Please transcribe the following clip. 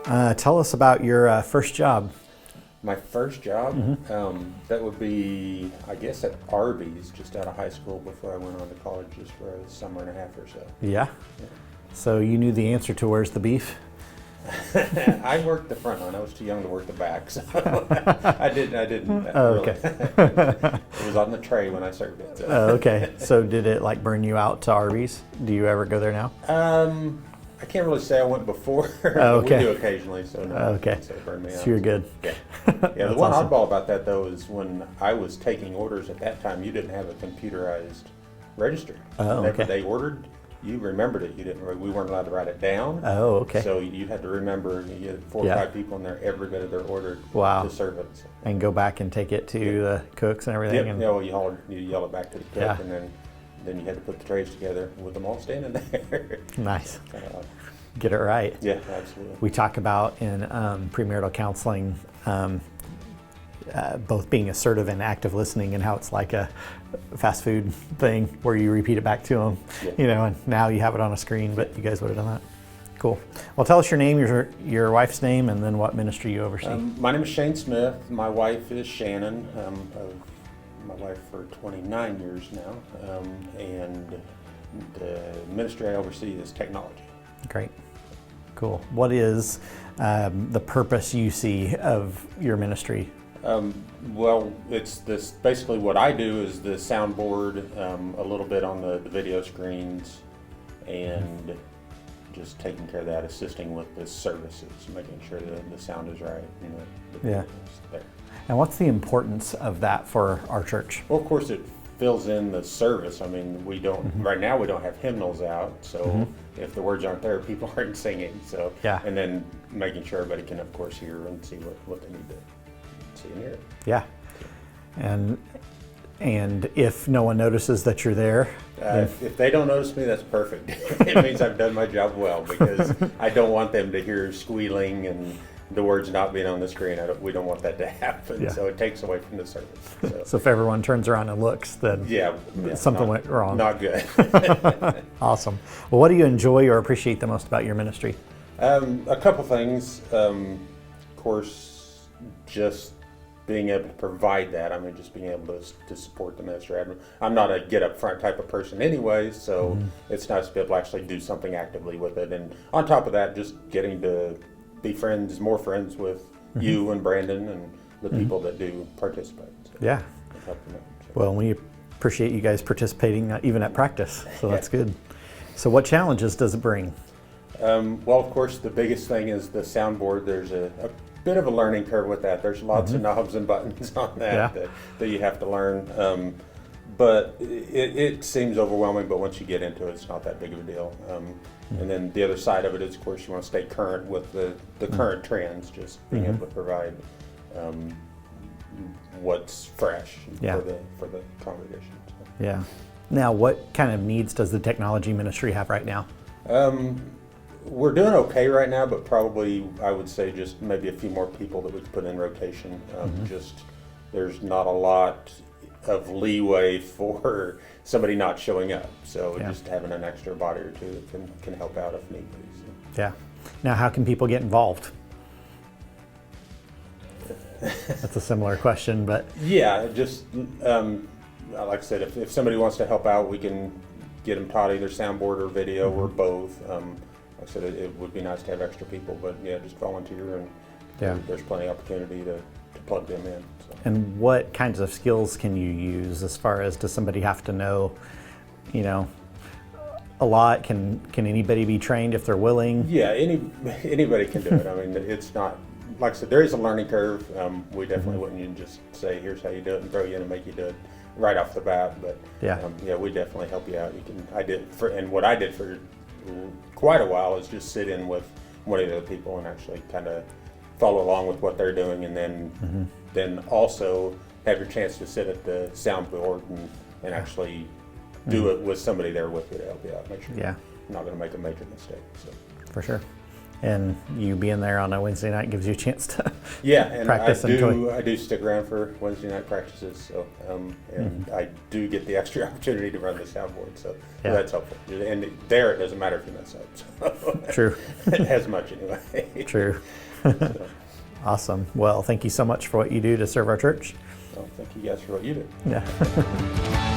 Tell us about your first job. My first job, that would be, I guess, at Arby's, just out of high school before I went on to college just for a summer and a half or so. Yeah. So you knew the answer to where's the beef? I worked the front line. I was too young to work the back, so I didn't. Oh, really. okay. It was on the tray when I served it. So. Okay. So did it like burn you out to Arby's? Do you ever go there now? I can't really say I went before. Oh, okay. We do occasionally, so no. Okay. So it burned me out. So you're good. Yeah. Yeah. The one awesome. oddball about that though is when I was taking orders at that time, you didn't have a computerized register. Oh, Whenever okay. they ordered, you remembered it. You didn't. We weren't allowed to write it down. Oh, okay. So you had to remember. You had 4 or Yeah. 5 people in there every bit of their order Wow. to serve it. So. And go back and take it to the cooks and everything. Yeah. And, Yeah. Well, you yell it back to the cook, Yeah. and then you had to put the trays together with them all standing there. Nice. Get it right. Yeah, absolutely. We talk about in premarital counseling both being assertive and active listening, and how it's like a fast food thing where you repeat it back to them, Yeah. and now you have it on a screen, but you guys would have done that. Cool. Well, tell us your name, your wife's name, and then what ministry you oversee. My name is Shane Smith. My wife is Shannon. My wife for 29 years now, and the ministry I oversee is technology. Great. Cool. What is the purpose you see of your ministry? Well, it's this. Basically, what I do is the soundboard, a little bit on the video screens, and just taking care of that, assisting with the services, making sure that the sound is right and the video is there. And what's the importance of that for our church? Well, of course, it fills in the service. I mean, we don't right now. We don't have hymnals out, so if the words aren't there, people aren't singing. So, Yeah. and then making sure everybody can, of course, hear and see what they need to see and hear. Yeah. And if no one notices that you're there, If they don't notice me, that's perfect. It means I've done my job well, because I don't want them to hear squealing and the words not being on the screen. We don't want that to happen. Yeah. So it takes away from the service. so if everyone turns around and looks, then Yeah, something went wrong. Not good. Awesome. Well, what do you enjoy or appreciate the most about your ministry? A couple things. Of course, just being able to provide that. I mean, just being able to support the ministry. I'm not a get up front type of person anyway, so it's nice to be able to actually do something actively with it. And on top of that, just getting to be more friends with you and Brandon and the people that do participate. So Yeah. help them out. So. Well, we appreciate you guys participating even at practice, so that's good. So what challenges does it bring? Well, of course, the biggest thing is the soundboard. There's a bit of a learning curve with that. There's lots of knobs and buttons on that that you have to learn. But it seems overwhelming, but once you get into it, it's not that big of a deal. And then the other side of it is, of course, you want to stay current with the current trends, just being able to provide what's fresh for the congregation. So. Yeah. Now, what kind of needs does the technology ministry have right now? We're doing okay right now, but probably I would say just maybe a few more people that we could put in rotation. Just there's not a lot of leeway for somebody not showing up, so just having an extra body or two that can help out if need be. So. Yeah. Now, how can people get involved? That's a similar question, but Yeah, just like I said, if somebody wants to help out, we can get them taught either soundboard or video or both. Like I said, it would be nice to have extra people, but yeah, just volunteer, and there's plenty of opportunity to plug them in. So. And what kinds of skills can you use as far as, does somebody have to know, a lot? Can anybody be trained if they're willing? Yeah, anybody can do it. I mean, it's not, like I said, there is a learning curve. We definitely wouldn't just say, here's how you do it, and throw you in and make you do it right off the bat. But we definitely help you out. And what I did for quite a while is just sit in with one of the other people and actually kind of follow along with what they're doing, and then also have your chance to sit at the soundboard and actually do it with somebody there with you to help you out. Make sure you're not going to make a major mistake. So. For sure. and you being there on a Wednesday night gives you a chance to Yeah, and practice and enjoy. I do stick around for Wednesday night practices, so and I do get the extra opportunity to run the soundboard, so Yeah. that's helpful. And there, it doesn't matter if you mess up. So. True. As much anyway. True. So, Awesome. Well, thank you so much for what you do to serve our church. well, thank you guys for what you do. Yeah.